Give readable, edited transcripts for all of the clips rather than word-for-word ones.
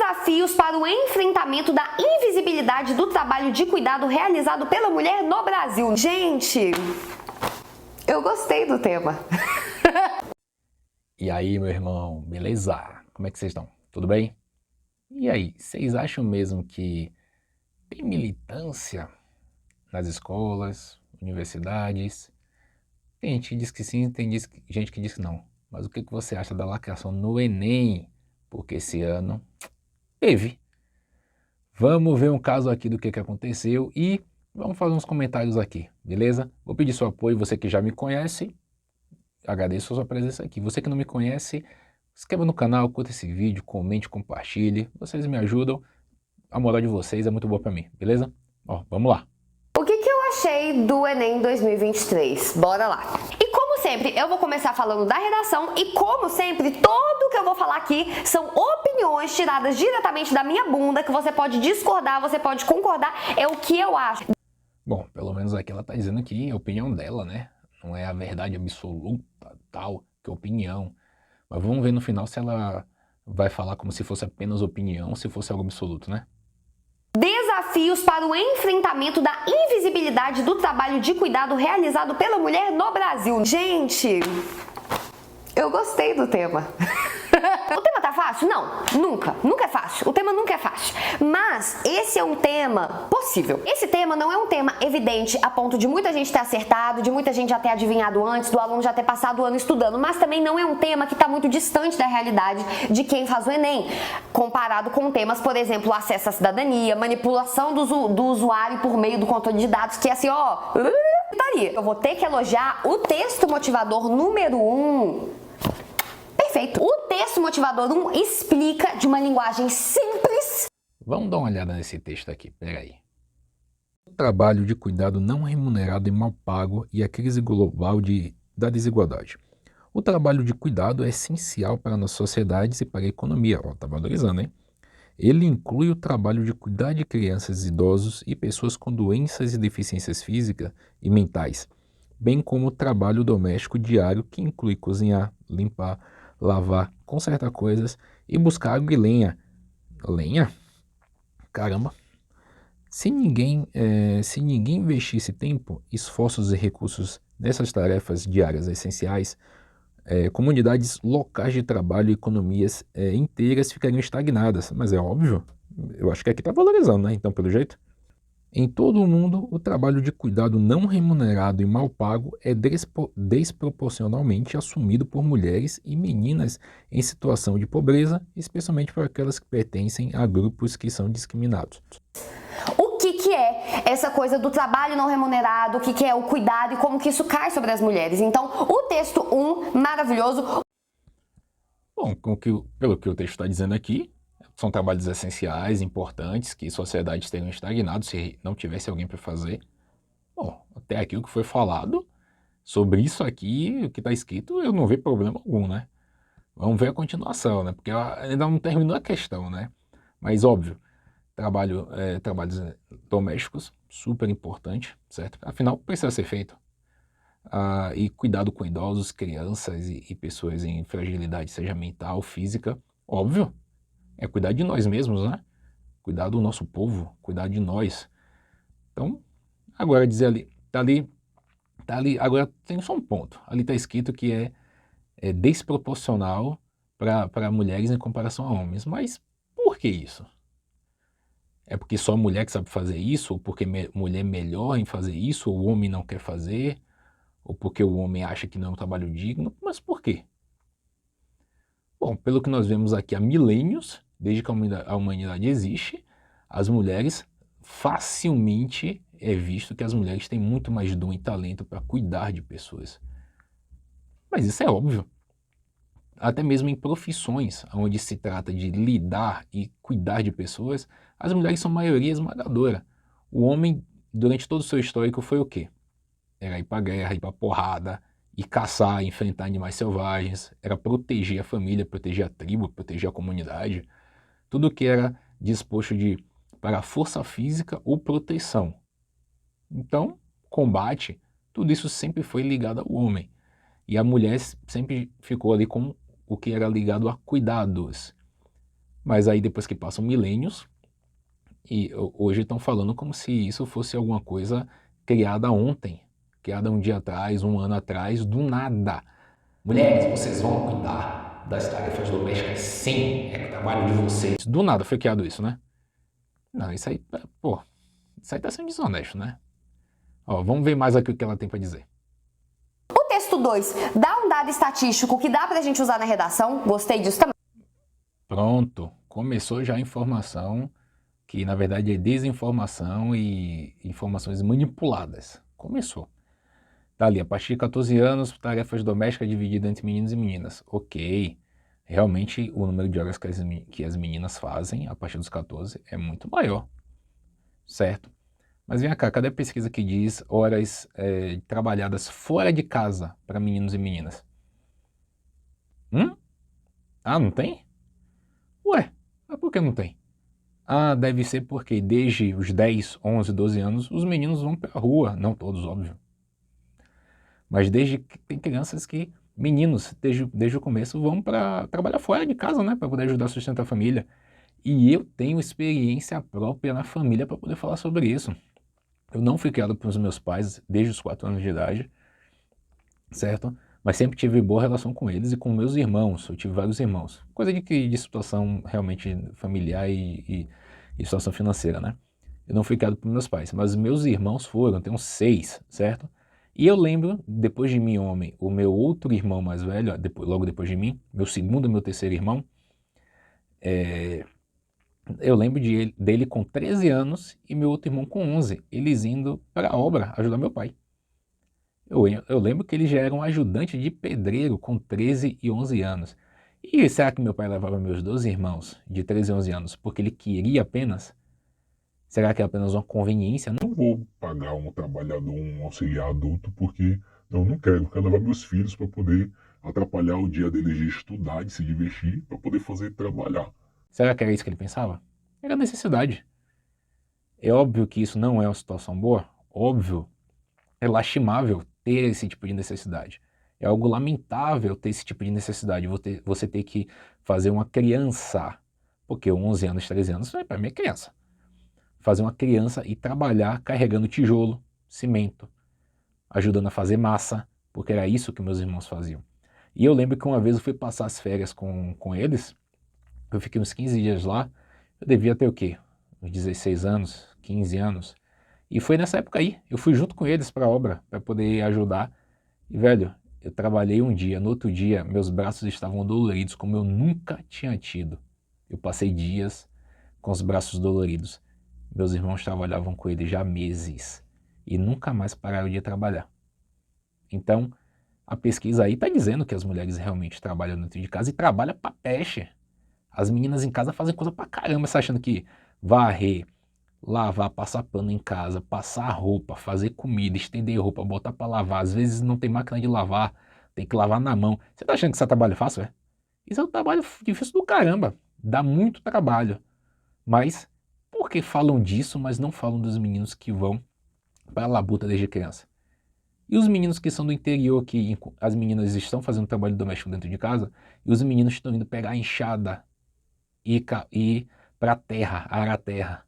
Desafios para o enfrentamento da invisibilidade do trabalho de cuidado realizado pela mulher no Brasil. Gente, eu gostei do tema. E aí, meu irmão, beleza? Como é que vocês estão? Tudo bem? E aí, vocês acham mesmo que tem militância nas escolas, universidades? Tem gente que diz que sim, gente que diz que não. Mas o que você acha da lacração no Enem? Porque esse ano teve. Vamos ver um caso aqui do que aconteceu e vamos fazer uns comentários aqui, beleza? Vou pedir seu apoio, você que já me conhece, agradeço a sua presença aqui. Você que não me conhece, se inscreva no canal, curta esse vídeo, comente, compartilhe. Vocês me ajudam, a moral de vocês é muito boa pra mim, beleza? Ó, vamos lá. O que eu achei do Enem 2023? Bora lá! E como sempre, eu vou começar falando da redação e como sempre, tudo que eu vou falar aqui são opiniões tiradas diretamente da minha bunda, que você pode discordar, você pode concordar, é o que eu acho. Bom, pelo menos aqui ela tá dizendo que é a opinião dela, né? Não é a verdade absoluta, tal, que é opinião. Mas vamos ver no final se ela vai falar como se fosse apenas opinião, se fosse algo absoluto, né? Desafios para o enfrentamento da invisibilidade do trabalho de cuidado realizado pela mulher no Brasil. Gente, eu gostei do tema. O tema tá fácil? Não, nunca é fácil. O tema nunca é fácil. Mas esse é um tema possível. Esse tema não é um tema evidente a ponto de muita gente ter acertado, de muita gente já ter adivinhado antes, do aluno já ter passado o ano estudando, mas também não é um tema que está muito distante da realidade de quem faz o Enem, comparado com temas, por exemplo, acesso à cidadania, manipulação do usuário por meio do controle de dados, que é assim, ó, eu vou ter que elogiar o texto motivador número 1. Perfeito. O texto motivador 1 explica de uma linguagem simples. Vamos dar uma olhada nesse texto aqui, peraí. O trabalho de cuidado não remunerado e mal pago e a crise global da desigualdade. O trabalho de cuidado é essencial para as nossas sociedades e para a economia. Ó, tá valorizando, hein? Ele inclui o trabalho de cuidar de crianças, idosos e pessoas com doenças e deficiências físicas e mentais, bem como o trabalho doméstico diário que inclui cozinhar, limpar, lavar, consertar coisas e buscar água e lenha. Lenha? Caramba! Se ninguém investisse tempo, esforços e recursos nessas tarefas diárias essenciais, comunidades locais de trabalho e economias inteiras ficariam estagnadas. Mas é óbvio, eu acho que aqui está valorizando, né? Então, pelo jeito. Em todo o mundo, o trabalho de cuidado não remunerado e mal pago é desproporcionalmente assumido por mulheres e meninas em situação de pobreza, especialmente por aquelas que pertencem a grupos que são discriminados. O que é essa coisa do trabalho não remunerado, o que é o cuidado e como que isso cai sobre as mulheres? Então, o texto 1, maravilhoso. Bom, pelo que o texto está dizendo aqui, são trabalhos essenciais, importantes, que sociedades teriam estagnado se não tivesse alguém para fazer. Bom, até aqui o que foi falado sobre isso aqui, o que está escrito, eu não vejo problema algum, né? Vamos ver a continuação, né? Porque ainda não terminou a questão, né? Mas óbvio, trabalhos domésticos, super importante, certo? Afinal, precisa ser feito. E cuidado com idosos, crianças e pessoas em fragilidade, seja mental, física, óbvio. É cuidar de nós mesmos, né? Cuidar do nosso povo, cuidar de nós. Então, agora dizer ali, tá ali, agora tem só um ponto. Ali está escrito que é desproporcional para mulheres em comparação a homens. Mas por que isso? É porque só mulher que sabe fazer isso? Ou porque mulher é melhor em fazer isso? Ou o homem não quer fazer? Ou porque o homem acha que não é um trabalho digno? Mas por quê? Bom, pelo que nós vemos aqui há milênios, desde que a humanidade existe, as mulheres facilmente é visto que as mulheres têm muito mais dom e talento para cuidar de pessoas. Mas isso é óbvio. Até mesmo em profissões onde se trata de lidar e cuidar de pessoas, as mulheres são maioria esmagadora. O homem, durante todo o seu histórico, foi o quê? Era ir para a guerra, ir para a porrada, ir caçar, enfrentar animais selvagens, era proteger a família, proteger a tribo, proteger a comunidade. Tudo que era disposto para força física ou proteção. Então, combate, tudo isso sempre foi ligado ao homem. E a mulher sempre ficou ali com o que era ligado a cuidados. Mas aí depois que passam milênios, e hoje estão falando como se isso fosse alguma coisa criada ontem, criada um dia atrás, um ano atrás, do nada. Mulheres, vocês vão cuidar das tarefas domésticas? Sim, é o trabalho de vocês. Do nada foi criado isso, né? Não, isso aí, pô, isso aí tá sendo desonesto, né? Ó, vamos ver mais aqui o que ela tem pra dizer. O texto 2 dá um dado estatístico que dá pra gente usar na redação. Gostei disso também. Pronto, começou já a informação que na verdade é desinformação e informações manipuladas. Começou. Tá ali, a partir de 14 anos, tarefas domésticas divididas entre meninos e meninas. Ok, realmente o número de horas que as meninas fazem a partir dos 14 é muito maior, certo? Mas vem cá, cadê a pesquisa que diz horas trabalhadas fora de casa para meninos e meninas? Ah, não tem? Ué, mas por que não tem? Ah, deve ser porque desde os 10, 11, 12 anos os meninos vão pra rua, não todos, óbvio. Mas desde que tem crianças que, meninos, desde o começo vão para trabalhar fora de casa, né, para poder ajudar a sustentar a família. E eu tenho experiência própria na família para poder falar sobre isso. Eu não fui criado pelos meus pais desde os 4 anos de idade, certo? Mas sempre tive boa relação com eles e com meus irmãos. Eu tive vários irmãos. Coisa de situação realmente familiar e situação financeira, né? Eu não fui criado por meus pais, mas meus irmãos foram, eu tenho 6, certo? E eu lembro, depois de mim, homem, o meu outro irmão mais velho, logo depois de mim, meu segundo e meu terceiro irmão, eu lembro dele com 13 anos e meu outro irmão com 11, eles indo para a obra ajudar meu pai. Eu lembro que ele já era um ajudante de pedreiro com 13 e 11 anos. E será que meu pai levava meus 12 irmãos de 13 e 11 anos porque ele queria apenas? Será que é apenas uma conveniência? Não vou pagar um trabalhador, um auxiliar adulto, porque não quero. Quero levar meus filhos para poder atrapalhar o dia deles de estudar, de se divertir, para poder fazer trabalhar. Será que era isso que ele pensava? Era necessidade. É óbvio que isso não é uma situação boa, óbvio, é lastimável ter esse tipo de necessidade. É algo lamentável ter esse tipo de necessidade, você ter que fazer uma criança, porque 11 anos, 13 anos, para mim é criança. Fazer uma criança e trabalhar carregando tijolo, cimento, ajudando a fazer massa, porque era isso que meus irmãos faziam. E eu lembro que uma vez eu fui passar as férias com eles, eu fiquei uns 15 dias lá, eu devia ter o quê? Uns 16 anos, 15 anos. E foi nessa época aí, eu fui junto com eles para a obra, para poder ajudar. E velho, eu trabalhei um dia, no outro dia meus braços estavam doloridos como eu nunca tinha tido. Eu passei dias com os braços doloridos. Meus irmãos trabalhavam com ele já há meses e nunca mais pararam de trabalhar. Então, a pesquisa aí está dizendo que as mulheres realmente trabalham dentro de casa e trabalham pra peste. As meninas em casa fazem coisa pra caramba, você achando que varrer, lavar, passar pano em casa, passar roupa, fazer comida, estender roupa, botar pra lavar, às vezes não tem máquina de lavar, tem que lavar na mão. Você tá achando que isso é trabalho fácil, é? Isso é um trabalho difícil do caramba, dá muito trabalho. Mas por que falam disso, mas não falam dos meninos que vão para a labuta desde criança? E os meninos que são do interior, que as meninas estão fazendo trabalho doméstico dentro de casa, e os meninos estão indo pegar a enxada e ir para a terra, arar a terra,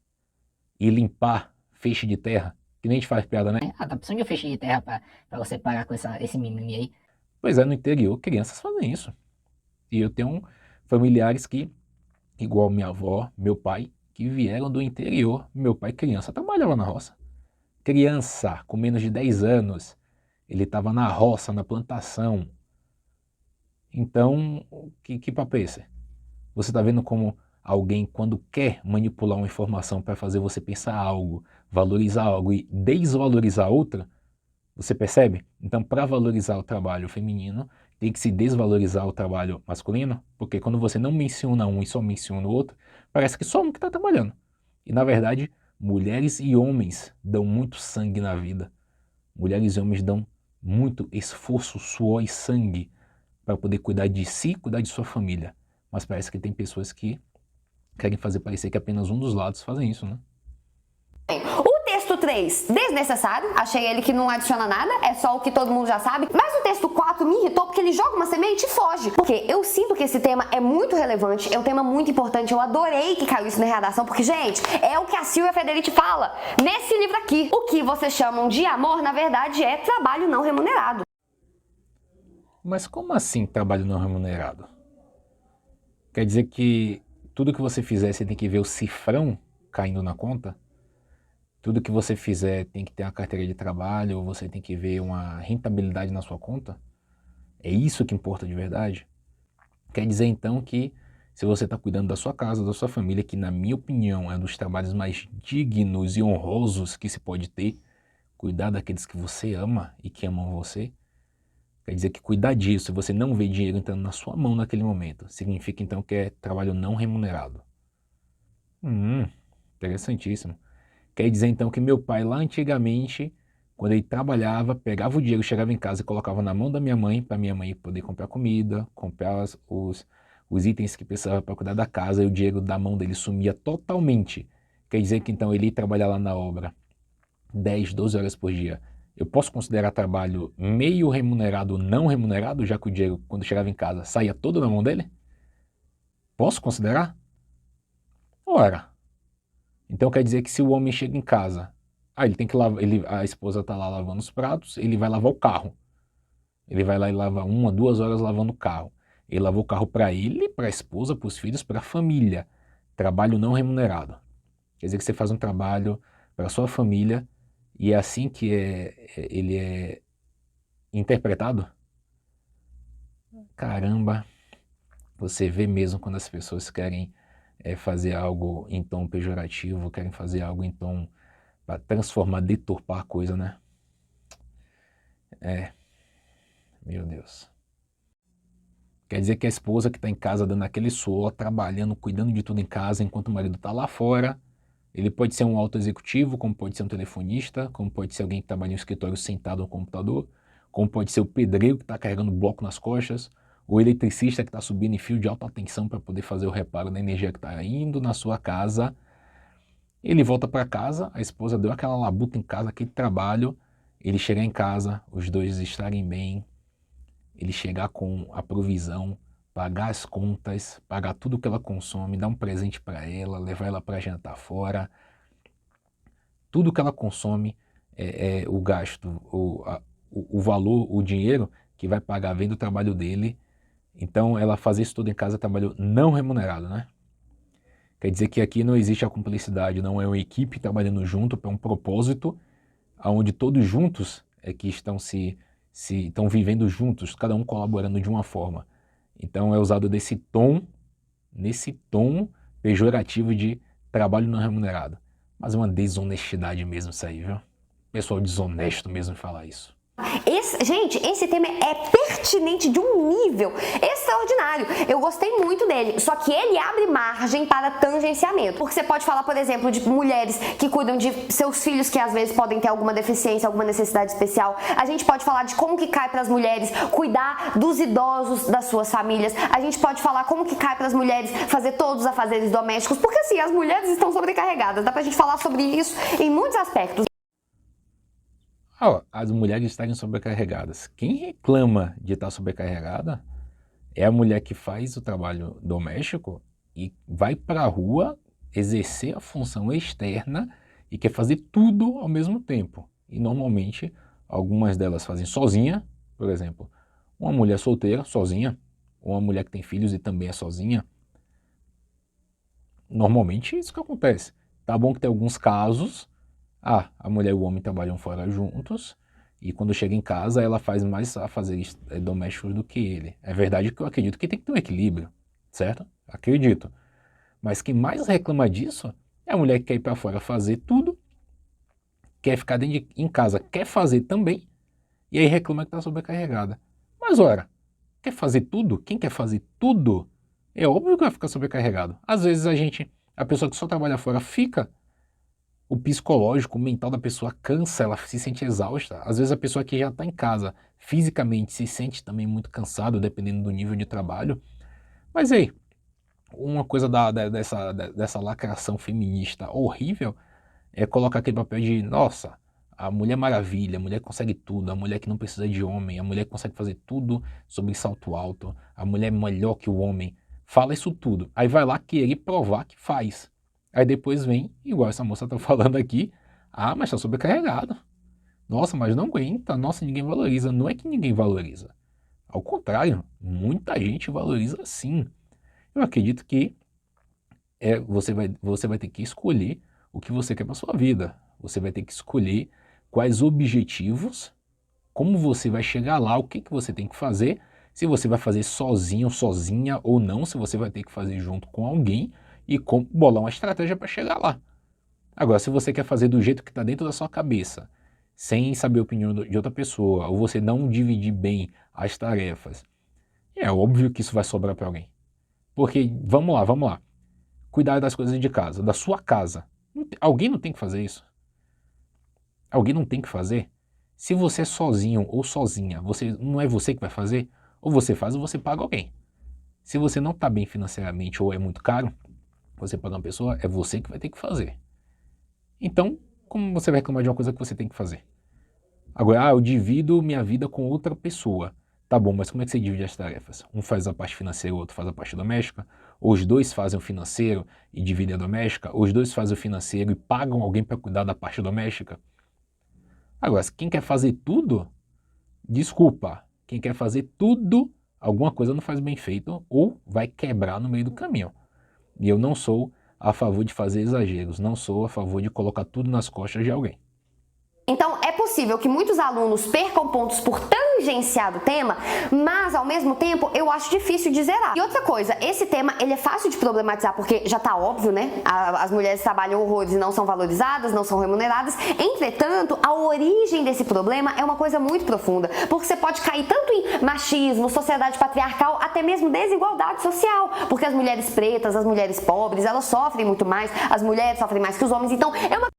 e limpar feixe de terra, que nem a gente faz piada, né? Ah, tá precisando de um feixe de terra pra você parar com esse mimimi aí. Pois é, no interior, crianças fazem isso. E eu tenho familiares que, igual minha avó, meu pai, que vieram do interior. Meu pai, criança, trabalhava na roça. Criança, com menos de 10 anos, ele estava na roça, na plantação. Então, que papo é esse? Você está vendo como alguém, quando quer manipular uma informação para fazer você pensar algo, valorizar algo e desvalorizar outra, você percebe? Então, para valorizar o trabalho feminino, tem que se desvalorizar o trabalho masculino, porque quando você não menciona um e só menciona o outro, parece que só um que está trabalhando. E, na verdade, mulheres e homens dão muito sangue na vida. Mulheres e homens dão muito esforço, suor e sangue para poder cuidar de si, cuidar de sua família. Mas parece que tem pessoas que querem fazer parecer que apenas um dos lados fazem isso, né? O texto 3 3, desnecessário, achei ele que não adiciona nada, é só o que todo mundo já sabe. Mas o texto 4 me irritou porque ele joga uma semente e foge. Porque eu sinto que esse tema é muito relevante, é um tema muito importante, eu adorei que caiu isso na redação, porque, gente, é o que a Silvia Federici fala nesse livro aqui. O que vocês chamam de amor, na verdade, é trabalho não remunerado. Mas como assim trabalho não remunerado? Quer dizer que tudo que você fizer, você tem que ver o cifrão caindo na conta? Tudo que você fizer tem que ter uma carteira de trabalho, ou você tem que ver uma rentabilidade na sua conta? É isso que importa de verdade? Quer dizer então que se você está cuidando da sua casa, da sua família, que na minha opinião é um dos trabalhos mais dignos e honrosos que se pode ter, cuidar daqueles que você ama e que amam você, quer dizer que cuidar disso, você não vê dinheiro entrando na sua mão naquele momento, significa então que é trabalho não remunerado. Interessantíssimo. Quer dizer então que meu pai lá antigamente, quando ele trabalhava, pegava o dinheiro, chegava em casa e colocava na mão da minha mãe, para minha mãe poder comprar comida, comprar os itens que precisava para cuidar da casa, e o dinheiro da mão dele sumia totalmente. Quer dizer que então ele ia trabalhar lá na obra 10, 12 horas por dia. Eu posso considerar trabalho meio remunerado, não remunerado, já que o dinheiro, quando chegava em casa, saía todo na mão dele? Posso considerar? Ora. Então quer dizer que se o homem chega em casa, ele tem que lavar, a esposa está lá lavando os pratos, ele vai lavar o carro. Ele vai lá e lava 1, 2 horas lavando o carro. Ele lavou o carro para ele, para a esposa, para os filhos, para a família. Trabalho não remunerado. Quer dizer que você faz um trabalho para a sua família e é assim que ele é interpretado? Caramba, você vê mesmo quando as pessoas querem fazer algo em tom pejorativo, querem fazer algo em tom para transformar, deturpar a coisa, né? Meu Deus. Quer dizer que a esposa que está em casa dando aquele suor, trabalhando, cuidando de tudo em casa, enquanto o marido está lá fora, ele pode ser um alto executivo, como pode ser um telefonista, como pode ser alguém que trabalha no escritório sentado no computador, como pode ser o pedreiro que está carregando bloco nas costas, o eletricista que está subindo em fio de alta tensão para poder fazer o reparo da energia que está indo na sua casa. Ele volta para casa, a esposa deu aquela labuta em casa, aquele trabalho, ele chegar em casa, os dois estarem bem, ele chegar com a provisão, pagar as contas, pagar tudo que ela consome, dar um presente para ela, levar ela para jantar fora. Tudo que ela consome é o gasto, o valor, o dinheiro que vai pagar vendo o trabalho dele. Então ela fazer isso tudo em casa é trabalho não remunerado, né? Quer dizer que aqui não existe a cumplicidade, não é uma equipe trabalhando junto para um propósito, onde todos juntos é que estão vivendo juntos, cada um colaborando de uma forma. Então é usado nesse tom pejorativo de trabalho não remunerado. Mas é uma desonestidade mesmo isso aí, viu? Pessoal desonesto mesmo falar isso. Gente, esse tema é pertinente de um nível extraordinário. Eu gostei muito dele, só que ele abre margem para tangenciamento. Porque você pode falar, por exemplo, de mulheres que cuidam de seus filhos que às vezes podem ter alguma deficiência, alguma necessidade especial. A gente pode falar de como que cai para as mulheres cuidar dos idosos das suas famílias. A gente pode falar como que cai para as mulheres fazer todos os afazeres domésticos. Porque assim, as mulheres estão sobrecarregadas. Dá pra gente falar sobre isso em muitos aspectos. As mulheres estarem sobrecarregadas. Quem reclama de estar sobrecarregada é a mulher que faz o trabalho doméstico e vai para a rua exercer a função externa e quer fazer tudo ao mesmo tempo. E normalmente algumas delas fazem sozinha, por exemplo, uma mulher solteira sozinha, ou uma mulher que tem filhos e também é sozinha. Normalmente é isso que acontece. Tá bom que tem alguns casos, a mulher e o homem trabalham fora juntos e quando chega em casa ela faz mais afazeres domésticos do que ele. É verdade que eu acredito que tem que ter um equilíbrio, certo? Acredito. Mas quem mais reclama disso é a mulher que quer ir para fora fazer tudo, quer ficar em casa, quer fazer também, e aí reclama que está sobrecarregada. Mas ora, quer fazer tudo? Quem quer fazer tudo, é óbvio que vai ficar sobrecarregado. Às vezes a pessoa que só trabalha fora fica, o psicológico, o mental da pessoa cansa, ela se sente exausta. Às vezes a pessoa que já está em casa fisicamente se sente também muito cansado, dependendo do nível de trabalho. Mas aí, uma coisa dessa lacração feminista horrível é colocar aquele papel de, nossa, a Mulher Maravilha, a mulher que consegue tudo, a mulher que não precisa de homem, a mulher que consegue fazer tudo sobre salto alto, a mulher é melhor que o homem. Fala isso tudo. Aí vai lá querer provar que faz. Aí depois vem, igual essa moça tá falando aqui, ah, mas tá sobrecarregado. Nossa, mas não aguenta, nossa, ninguém valoriza. Não é que ninguém valoriza. Ao contrário, muita gente valoriza sim. Eu acredito que você vai ter que escolher o que você quer para sua vida. Você vai ter que escolher quais objetivos, como você vai chegar lá, o que você tem que fazer, se você vai fazer sozinho, sozinha ou não, se você vai ter que fazer junto com alguém e bolar uma estratégia para chegar lá. Agora, se você quer fazer do jeito que está dentro da sua cabeça, sem saber a opinião de outra pessoa, ou você não dividir bem as tarefas, é óbvio que isso vai sobrar para alguém. Porque, vamos lá. Cuidar das coisas de casa, da sua casa. Alguém não tem que fazer isso? Alguém não tem que fazer? Se você é sozinho ou sozinha, não é você que vai fazer? Ou você faz ou você paga alguém. Se você não está bem financeiramente ou é muito caro, você paga uma pessoa, é você que vai ter que fazer. Então, como você vai reclamar de uma coisa que você tem que fazer? Agora, eu divido minha vida com outra pessoa. Tá bom, mas como é que você divide as tarefas? Um faz a parte financeira, o outro faz a parte doméstica? Ou os dois fazem o financeiro e dividem a doméstica? Ou os dois fazem o financeiro e pagam alguém para cuidar da parte doméstica? Agora, quem quer fazer tudo, desculpa, quem quer fazer tudo, alguma coisa não faz bem feito ou vai quebrar no meio do caminho. E eu não sou a favor de fazer exageros, não sou a favor de colocar tudo nas costas de alguém. Então, é possível que muitos alunos percam pontos por tangenciar o tema, mas ao mesmo tempo eu acho difícil de zerar. E outra coisa, esse tema ele é fácil de problematizar porque já tá óbvio, né? As mulheres trabalham horrores e não são valorizadas, não são remuneradas. Entretanto, a origem desse problema é uma coisa muito profunda, porque você pode cair tanto em machismo, sociedade patriarcal, até mesmo desigualdade social, porque as mulheres pretas, as mulheres pobres, elas sofrem muito mais, as mulheres sofrem mais que os homens, então é uma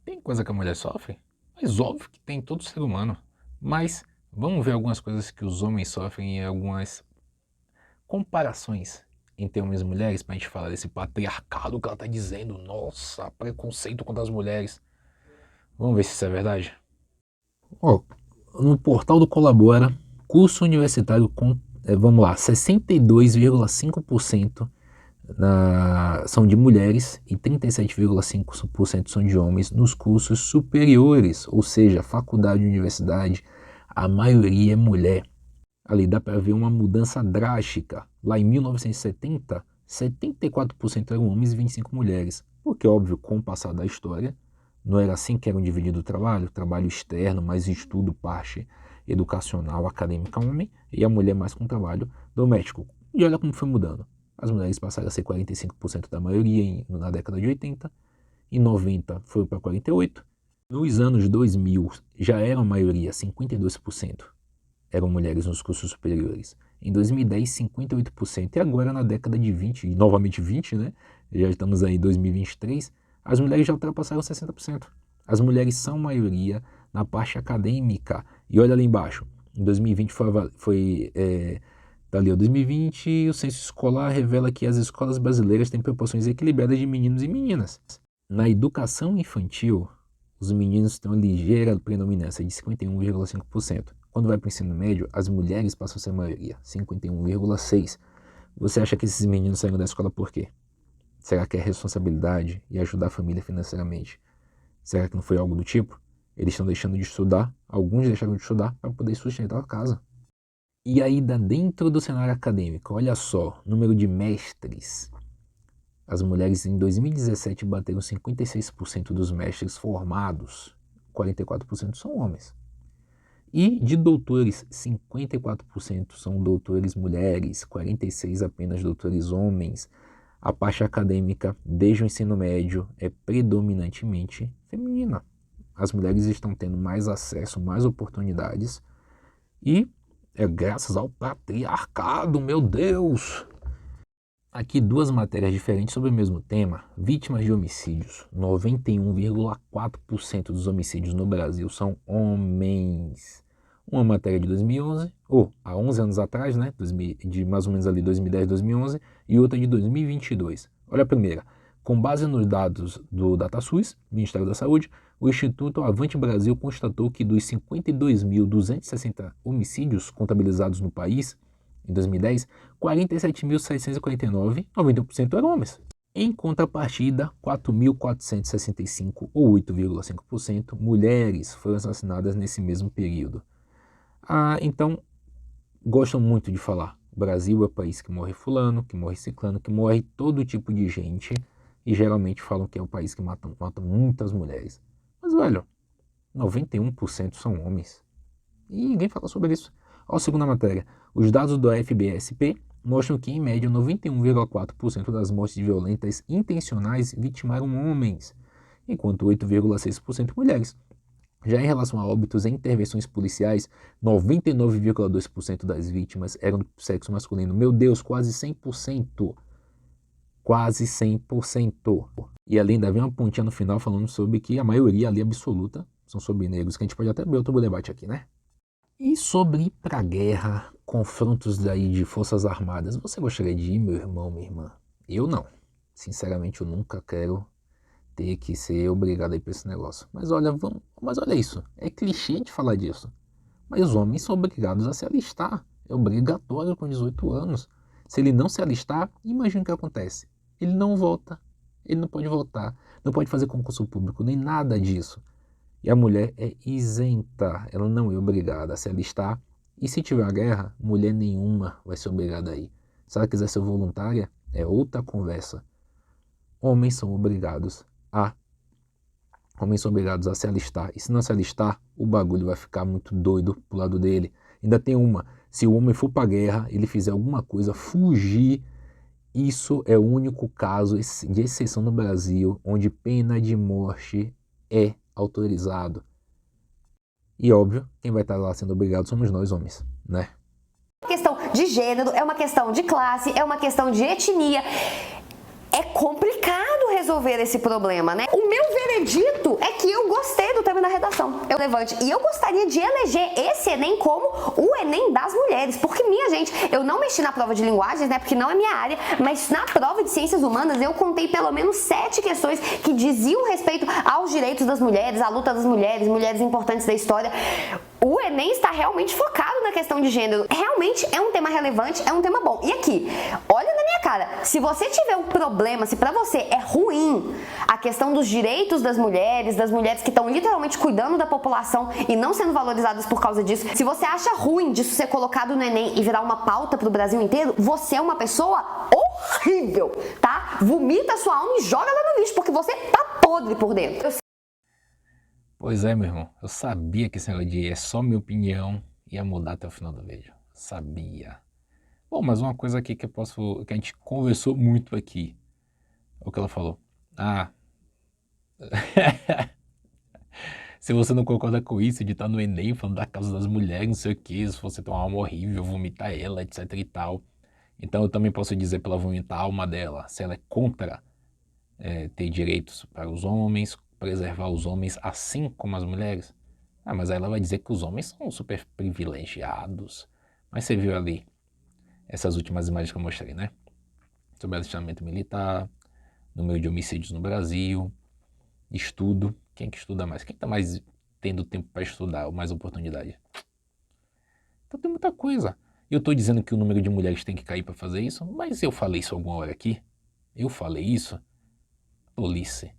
Tem coisa que a mulher sofre? Mas óbvio que tem todo ser humano. Mas vamos ver algumas coisas que os homens sofrem e algumas comparações entre homens e mulheres para a gente falar desse patriarcado que ela está dizendo. Nossa, preconceito contra as mulheres. Vamos ver se isso é verdade. Ó, no portal do Colabora, curso universitário com, vamos lá, 62,5% são de mulheres e 37,5% são de homens nos cursos superiores, ou seja, faculdade e universidade, a maioria é mulher. Ali dá para ver uma mudança drástica. Lá em 1970, 74% eram homens e 25% mulheres. Porque, óbvio, com o passar da história, não era assim que eram dividido o trabalho externo, mais estudo, parte educacional, acadêmica, homem, e a mulher mais com trabalho doméstico. E olha como foi mudando. As mulheres passaram a ser 45% da maioria na década de 80, em 90 foi para 48%. Nos anos 2000 já era a maioria, 52%, eram mulheres nos cursos superiores. Em 2010, 58%. E agora na década de 20, e novamente 20, né? Já estamos aí em 2023, as mulheres já ultrapassaram 60%. As mulheres são maioria na parte acadêmica. E olha ali embaixo, em 2020 tá ali, 2020, o censo escolar revela que as escolas brasileiras têm proporções equilibradas de meninos e meninas. Na educação infantil, os meninos têm uma ligeira predominância de 51,5%. Quando vai para o ensino médio, as mulheres passam a ser a maioria, 51,6%. Você acha que esses meninos saíram da escola por quê? Será que é responsabilidade e ajudar a família financeiramente? Será que não foi algo do tipo? Eles estão deixando de estudar, alguns deixaram de estudar para poder sustentar a casa. E ainda dentro do cenário acadêmico, olha só, número de mestres. As mulheres em 2017 bateram 56% dos mestres formados, 44% são homens. E de doutores, 54% são doutores mulheres, 46% apenas doutores homens. A parte acadêmica, desde o ensino médio, é predominantemente feminina. As mulheres estão tendo mais acesso, mais oportunidades e é graças ao patriarcado, meu Deus! Aqui duas matérias diferentes sobre o mesmo tema. Vítimas de homicídios. 91,4% dos homicídios no Brasil são homens. Uma matéria de 2011, ou há 11 anos atrás, né? De mais ou menos ali 2010, 2011, e outra de 2022. Olha a primeira. Com base nos dados do DataSUS, Ministério da Saúde, o Instituto Avante Brasil constatou que dos 52.260 homicídios contabilizados no país em 2010, 47.749, 91% eram homens. Em contrapartida, 4.465, ou 8,5%, mulheres foram assassinadas nesse mesmo período. Então, gostam muito de falar. O Brasil é o país que morre fulano, que morre ciclano, que morre todo tipo de gente, e geralmente falam que é o país que mata muitas mulheres. Mas, velho, 91% são homens. E ninguém fala sobre isso. Ó, segunda matéria, os dados do FBSP mostram que, em média, 91,4% das mortes violentas intencionais vitimaram homens, enquanto 8,6% mulheres. Já em relação a óbitos em intervenções policiais, 99,2% das vítimas eram do sexo masculino. Meu Deus, quase 100%. Quase 100%. E ali ainda vem uma pontinha no final falando sobre que a maioria ali absoluta são sobre negros, que a gente pode até abrir outro debate aqui, né? E sobre ir pra guerra, confrontos daí de forças armadas, você gostaria de ir, meu irmão, minha irmã? Eu não. Sinceramente, eu nunca quero ter que ser obrigado a ir pra esse negócio. Mas olha isso, é clichê de falar disso. Mas os homens são obrigados a se alistar. É obrigatório com 18 anos. Se ele não se alistar, imagina o que acontece. Ele não volta. Ele não pode voltar. Não pode fazer concurso público, nem nada disso. E a mulher é isenta. Ela não é obrigada a se alistar. E se tiver uma guerra, mulher nenhuma vai ser obrigada a ir. Se ela quiser ser voluntária, é outra conversa. Homens são obrigados a se alistar. E se não se alistar, o bagulho vai ficar muito doido pro lado dele. Ainda tem uma. Se o homem for pra guerra, ele fizer alguma coisa, fugir, isso é o único caso de exceção no Brasil onde pena de morte é autorizado. E óbvio, quem vai estar lá sendo obrigado somos nós homens, né? É uma questão de gênero, é uma questão de classe, é uma questão de etnia. É complicado resolver esse problema, né? O meu veredito é que eu gostei do tema da redação. E eu gostaria de eleger esse Enem como o Enem das mulheres. Porque, minha gente, eu não mexi na prova de linguagens, né? Porque não é minha área. Mas na prova de ciências humanas eu contei pelo menos 7 questões que diziam respeito aos direitos das mulheres, à luta das mulheres, mulheres importantes da história. O Enem está realmente focado na questão de gênero. Realmente é um tema relevante, é um tema bom. E aqui, olha na minha cara, se você tiver um problema, se pra você é ruim a questão dos direitos das mulheres que estão literalmente cuidando da população e não sendo valorizadas por causa disso, se você acha ruim disso ser colocado no Enem e virar uma pauta pro Brasil inteiro, você é uma pessoa horrível, tá? Vomita a sua alma e joga ela no lixo, porque você tá podre por dentro. Pois é, meu irmão, eu sabia que esse negócio de é só minha opinião ia mudar até o final do vídeo. Sabia. Bom, mas uma coisa aqui que a gente conversou muito aqui. O que ela falou. Se você não concorda com isso, de estar no Enem falando da causa das mulheres, não sei o que, se você tem uma alma horrível, vomitar ela, etc e tal. Então eu também posso dizer pra ela vomitar a alma dela, se ela é contra ter direitos para os homens, preservar os homens assim como as mulheres. Mas aí ela vai dizer que os homens são super privilegiados. Mas você viu ali essas últimas imagens que eu mostrei, né? Sobre alistamento militar, número de homicídios no Brasil, estudo. Quem que estuda mais? Quem está mais tendo tempo para estudar ou mais oportunidade? Então tem muita coisa. Eu estou dizendo que o número de mulheres tem que cair para fazer isso, mas eu falei isso alguma hora aqui? Eu falei isso? Tolice.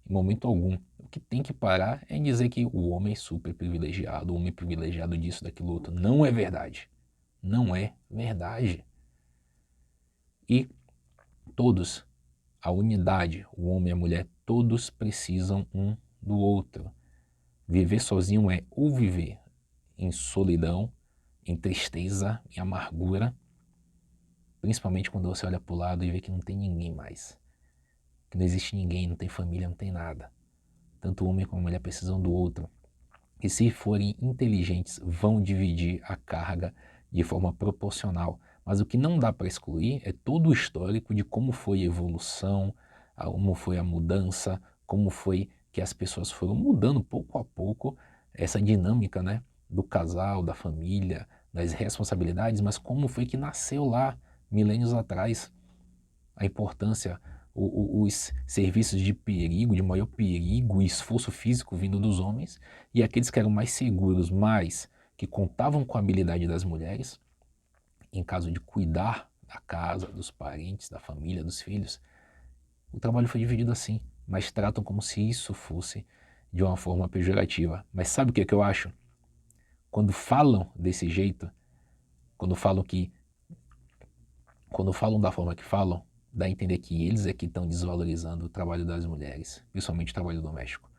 Em momento algum. O que tem que parar é dizer que o homem é super privilegiado, o homem privilegiado disso, daquilo outro. Não é verdade. Não é verdade. E todos, a unidade, o homem e a mulher, todos precisam um do outro. Viver sozinho é ou viver em solidão, em tristeza, em amargura, principalmente quando você olha para o lado e vê que não tem ninguém mais. Que não existe ninguém, não tem família, não tem nada. Tanto o homem como a mulher precisam do outro. E se forem inteligentes, vão dividir a carga de forma proporcional. Mas o que não dá para excluir é todo o histórico de como foi a evolução, como foi a mudança, como foi que as pessoas foram mudando pouco a pouco essa dinâmica, né, do casal, da família, das responsabilidades, mas como foi que nasceu lá, milênios atrás, a importância os serviços de perigo, de maior perigo e esforço físico vindo dos homens, e aqueles que eram mais seguros, mas que contavam com a habilidade das mulheres, em caso de cuidar da casa, dos parentes, da família, dos filhos, o trabalho foi dividido assim, mas tratam como se isso fosse de uma forma pejorativa. Mas sabe o que é que eu acho? Quando falam desse jeito, quando falam da forma que falam, dá a entender que eles é que estão desvalorizando o trabalho das mulheres, principalmente o trabalho doméstico.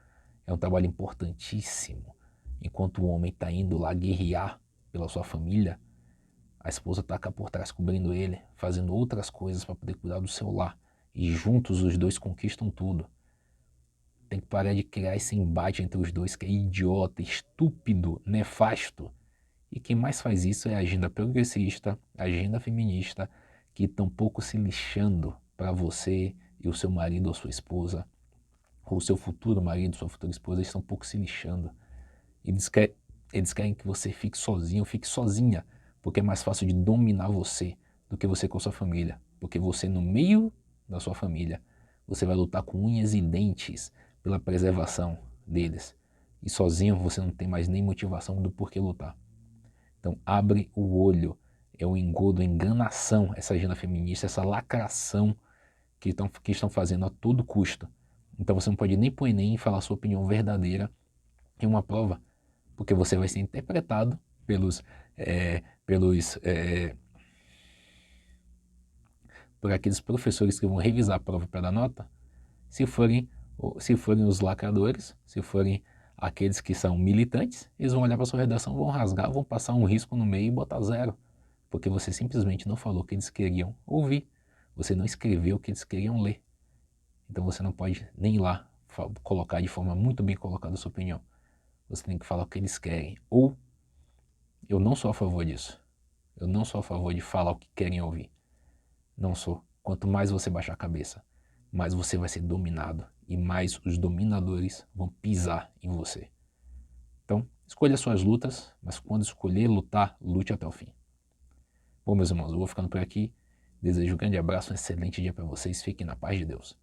É um trabalho importantíssimo. Enquanto o homem está indo lá guerrear pela sua família, a esposa está cá por trás cobrindo ele, fazendo outras coisas para poder cuidar do seu lar. E juntos os dois conquistam tudo. Tem que parar de criar esse embate entre os dois que é idiota, estúpido, nefasto. E quem mais faz isso é a agenda progressista, a agenda feminista, que estão pouco se lixando para você e o seu marido ou sua esposa, ou o seu futuro marido, sua futura esposa, eles estão pouco se lixando. Eles querem que você fique sozinho, fique sozinha, porque é mais fácil de dominar você do que você com a sua família. Porque você, no meio da sua família, você vai lutar com unhas e dentes pela preservação deles. E sozinho você não tem mais nem motivação do porquê lutar. Então abre o olho, é um engodo, enganação, essa agenda feminista, essa lacração que estão fazendo a todo custo. Então você não pode nem pôr nem falar sua opinião verdadeira em uma prova, porque você vai ser interpretado por aqueles professores que vão revisar a prova para dar nota, se forem os lacradores, se forem aqueles que são militantes, eles vão olhar para sua redação, vão rasgar, vão passar um risco no meio e botar 0, porque você simplesmente não falou o que eles queriam ouvir, você não escreveu o que eles queriam ler. Então você não pode nem ir lá colocar de forma muito bem colocada a sua opinião. Você tem que falar o que eles querem. Ou, eu não sou a favor disso. Eu não sou a favor de falar o que querem ouvir. Não sou. Quanto mais você baixar a cabeça, mais você vai ser dominado e mais os dominadores vão pisar em você. Então, escolha suas lutas, mas quando escolher lutar, lute até o fim. Bom, meus irmãos, eu vou ficando por aqui. Desejo um grande abraço, um excelente dia para vocês. Fiquem na paz de Deus.